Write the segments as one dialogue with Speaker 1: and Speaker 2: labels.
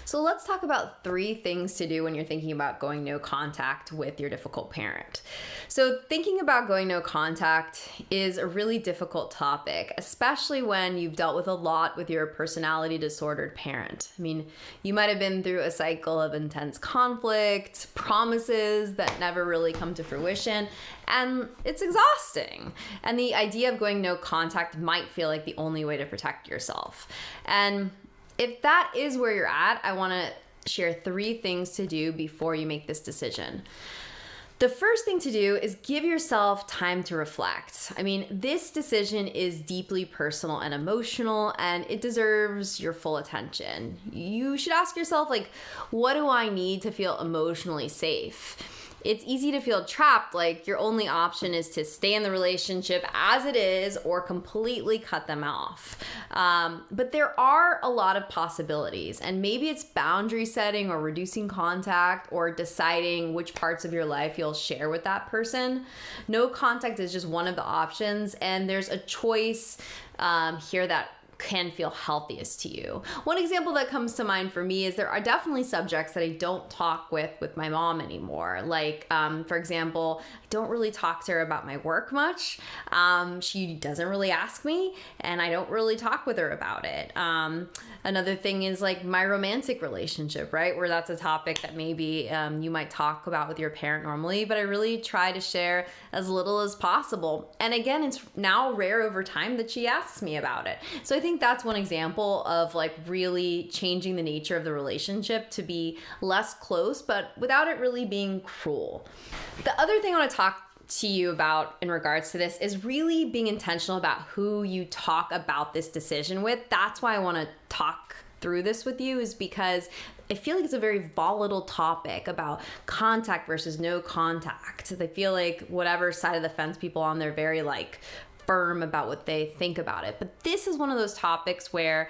Speaker 1: So let's talk about 3 things to do when you're thinking about going no contact with your difficult parent. So thinking about going no contact is a really difficult topic, especially when you've dealt with a lot with your personality disordered parent. I mean, you might have been through a cycle of intense conflict, promises that never really come to fruition, and it's exhausting. And the idea of going no contact might feel like the only way to protect yourself. And if that is where you're at, I want to share 3 things to do before you make this decision. The first thing to do is give yourself time to reflect. I mean, this decision is deeply personal and emotional, and it deserves your full attention. You should ask yourself, what do I need to feel emotionally safe? It's easy to feel trapped, like your only option is to stay in the relationship as it is or completely cut them off. But there are a lot of possibilities, and maybe it's boundary setting or reducing contact or deciding which parts of your life you'll share with that person. No contact is just one of the options, and there's a choice here that can feel healthiest to you. One example that comes to mind for me is there are definitely subjects that I don't talk with my mom anymore. For example, I don't really talk to her about my work much. She doesn't really ask me, and I don't really talk with her about it. Another thing is my romantic relationship, right? Where that's a topic that maybe you might talk about with your parent normally, but I really try to share as little as possible. And again, it's now rare over time that she asks me about it. So I think that's one example of really changing the nature of the relationship to be less close, but without it really being cruel. The other thing I want to talk to you about in regards to this is really being intentional about who you talk about this decision with. That's why I want to talk through this with you, is because I feel like it's a very volatile topic about contact versus no contact. I feel like whatever side of the fence people on, they're very firm about what they think about it. But this is one of those topics where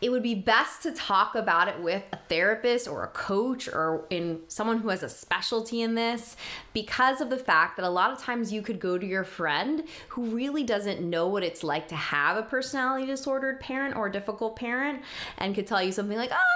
Speaker 1: it would be best to talk about it with a therapist or a coach or in someone who has a specialty in this, because of the fact that a lot of times you could go to your friend who really doesn't know what it's like to have a personality disordered parent or a difficult parent and could tell you something like, oh,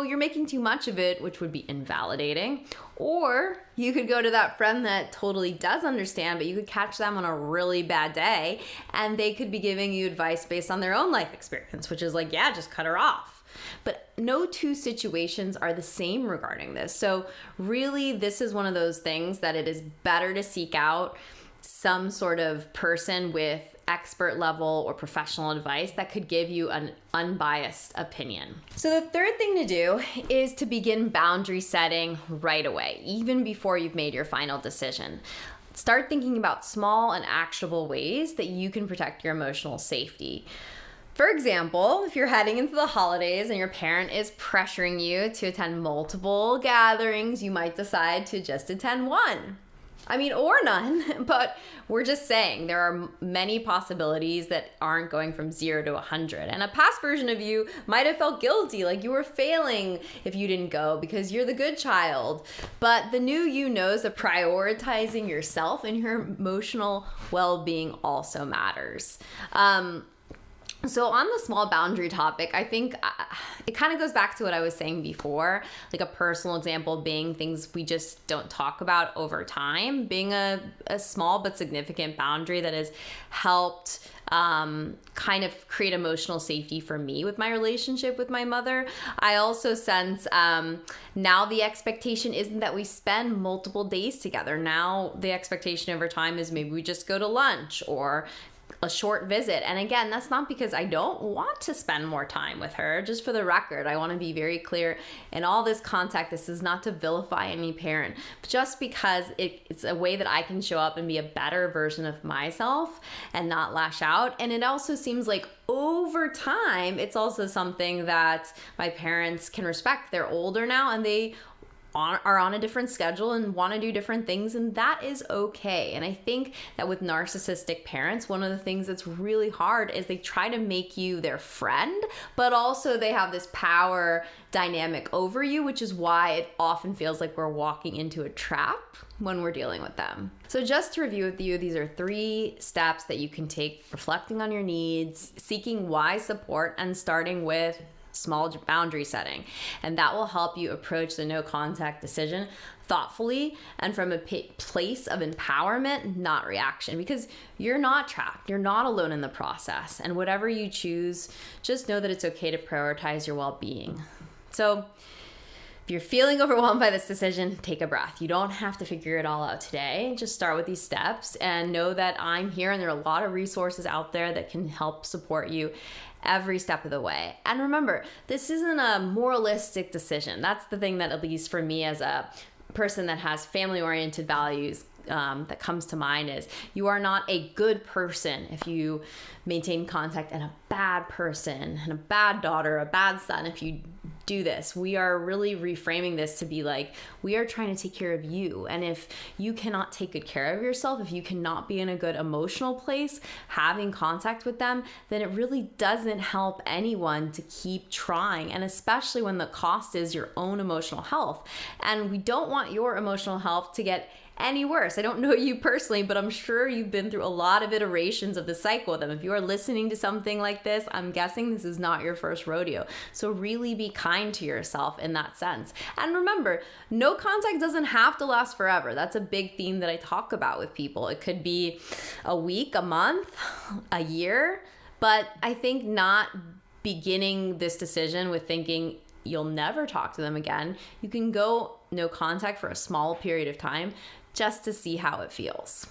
Speaker 1: you're making too much of it, which would be invalidating. Or you could go to that friend that totally does understand, but you could catch them on a really bad day and they could be giving you advice based on their own life experience, which is just cut her off. But no 2 situations are the same regarding this. So really, this is one of those things that it is better to seek out some sort of person with expert level or professional advice that could give you an unbiased opinion. So the third thing to do is to begin boundary setting right away, even before you've made your final decision. Start thinking about small and actionable ways that you can protect your emotional safety. For example, if you're heading into the holidays and your parent is pressuring you to attend multiple gatherings, you might decide to just attend one. Or none, but we're just saying there are many possibilities that aren't going from 0 to 100. And a past version of you might have felt guilty, like you were failing if you didn't go because you're the good child. But the new you knows that prioritizing yourself and your emotional well-being also matters. So on the small boundary topic, I think it kind of goes back to what I was saying before, a personal example being things we just don't talk about over time, being a small but significant boundary that has helped kind of create emotional safety for me with my relationship with my mother. I also sense now the expectation isn't that we spend multiple days together. Now the expectation over time is maybe we just go to lunch or a short visit. And again, that's not because I don't want to spend more time with her. Just for the record, I want to be very clear in all this contact. This is not to vilify any parent, just because it's a way that I can show up and be a better version of myself and not lash out. And it also seems like over time, it's also something that my parents can respect. They're older now and they are on a different schedule and want to do different things, and that is okay. And I think that with narcissistic parents, one of the things that's really hard is they try to make you their friend, but also they have this power dynamic over you, which is why it often feels like we're walking into a trap when we're dealing with them. So just to review with you, these are 3 steps that you can take: reflecting on your needs, seeking wise support, and starting with small boundary setting. And that will help you approach the no contact decision thoughtfully and from a place of empowerment, not reaction, because you're not trapped. You're not alone in the process. And whatever you choose, just know that it's okay to prioritize your well-being. So if you're feeling overwhelmed by this decision, take a breath. You don't have to figure it all out today. Just start with these steps and know that I'm here, and there are a lot of resources out there that can help support you every step of the way. And remember, this isn't a moralistic decision. That's the thing that, at least for me as a person that has family-oriented values, that comes to mind is you are not a good person if you maintain contact, and a bad person and a bad daughter, a bad son if you do this. We are really reframing this to be like, we are trying to take care of you. And if you cannot take good care of yourself, if you cannot be in a good emotional place, having contact with them, then it really doesn't help anyone to keep trying. And especially when the cost is your own emotional health. And we don't want your emotional health to get any worse. I don't know you personally, but I'm sure you've been through a lot of iterations of the cycle with them. If you are listening to something like this, I'm guessing this is not your first rodeo. So really be kind to yourself in that sense. And remember, no contact doesn't have to last forever. That's a big theme that I talk about with people. It could be a week, a month, a year, but I think not beginning this decision with thinking you'll never talk to them again. You can go no contact for a small period of time just to see how it feels.